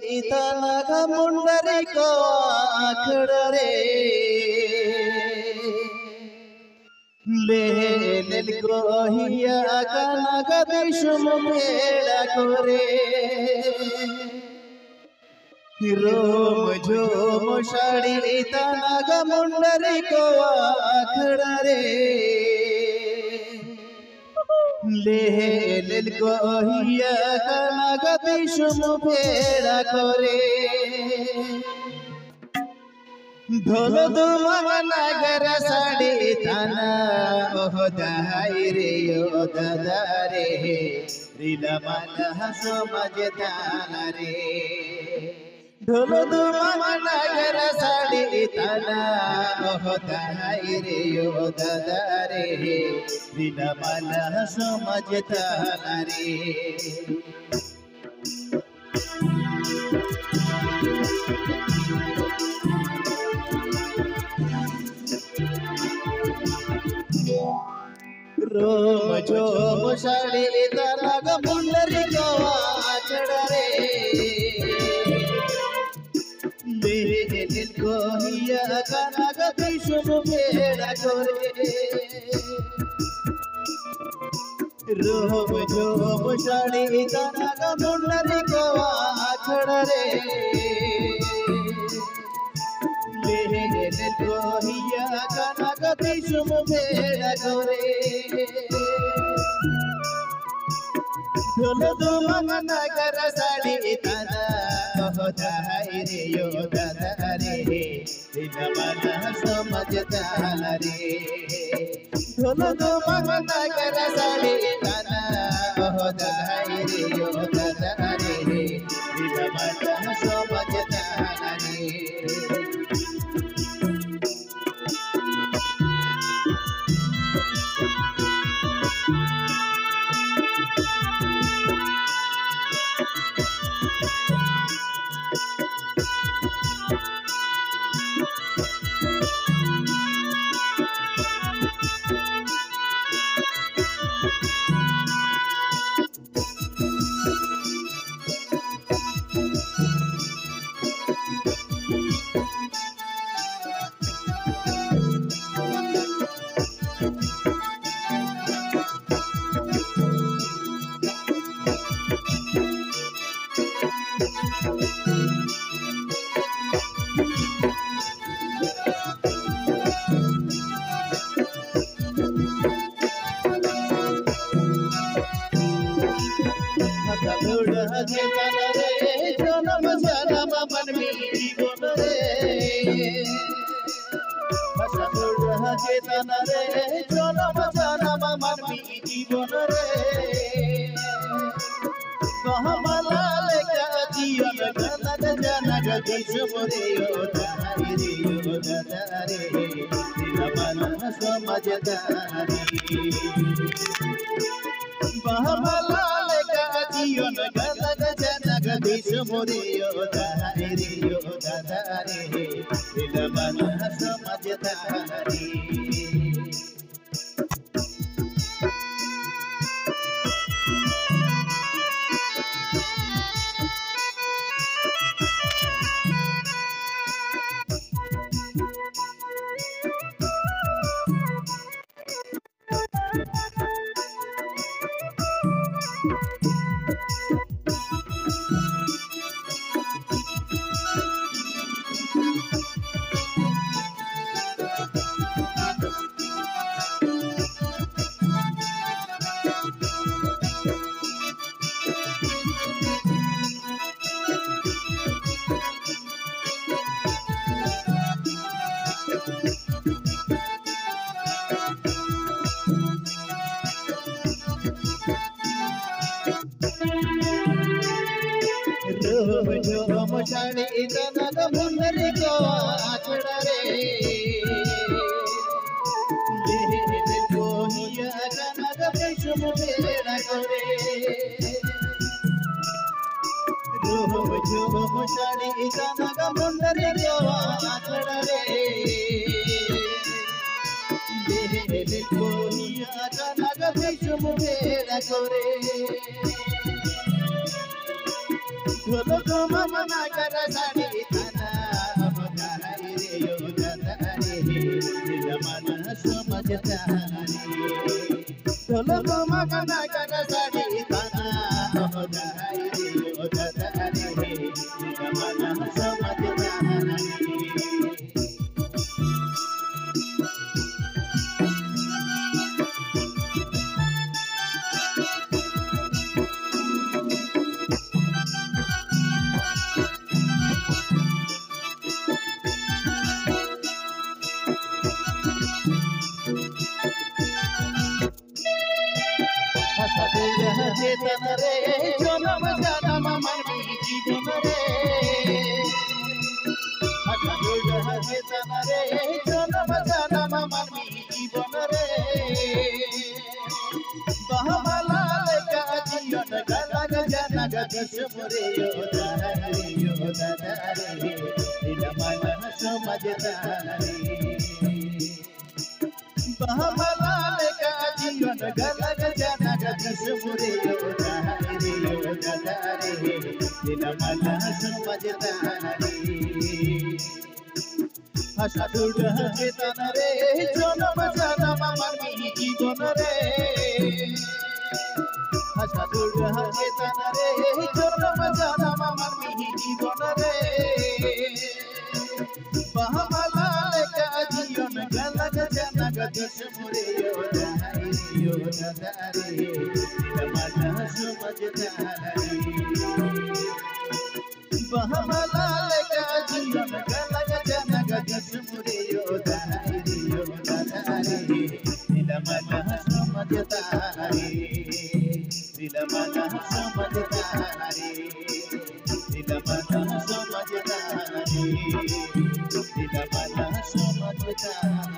इतना मुंडरी को आखड़ रे ले लेल को हिया कनक विषम पेड़ा करे रोम झोम शाड़ी इतना मुंडरी को आखड़ रे ले लेल को हिया कनक विषम पेड़ा करे ढोल दुमग नगर साड़ी थाना ओह दहाई रे ओ दादा रे रीला मन हसो मजदाना रे ढोल दुमग नगर साड़ी थाना ओह दहाई रे ओ दादा रे रीला मन हसो मजदाना रे रोम झोम शाड़ी तनग मुंडरी को आखड़ रे ले को हिया कनक विषम पेड़ा करे रोम झोम शाड़ी तनग मुंडरी को आखड़ रे को हिया कनक विषम पेड़ा करे ढोल दुमग नगर साड़ी थाना ओह दहाई रे ओ दादा रे रीला मन हसो मजदाना रे ढोल दुमग नगर साड़ी थाना ओह दहाई रे ओ दादा रे रीला मन हसो मजदाना रे जनम जनम मन में जीवन रे चेतन रे जनम जनम मन में जीवन रे कहमलाल का जीवन जनक जनक विषम रे ओ दहाई रे ओ दादा रे रीला मन हसो मजदाना रे कहमलाल का जीवन जनक जनक विषम रे ओ दहाई रे ओ दादा रे रीला मन हसो मजदाना रे रोम झोम शाड़ी तनग मुंडरी को आखड़ रे ले को हिया कनक विषम पेड़ा करे रोम झोम शाड़ी तनग मुंडरी को आखड़ रे ले को हिया कनक विषम पेड़ा करे ढोल मना कर साड़ी थाना अमदाई रे यो दादारे दिल मन समझता रे मना कर साड़ी थाना अमदाई रे यो दादारे दिल मन समझता रे चेतन रे जनम जनम मानवी जीवन रे चेतन रे जनम जनम मानवी जीवन रे बहमलाल का जीवन गलग जनक दिश मोरे यो दादा रे दिल मन समझता रे बहमलाल का जीवन गलग जनक दिश मोरे यो दादा रे दिल मन समझता रे हसदुर चेतन रे जनम जनम मानवी जीवन रे हसदुर चेतन रे जनम जनम मानवी जीवन रे बहमलाल का जीवन गलग जनक दिश मोरे यो दादा रे दिल मन समझता रे बहमलाल का जीवन गलग जनक दिश मोरे यो दादा रे दिल मन समझता रे दिल मन समझता रे दिल मन समझता रे दिल मन समझता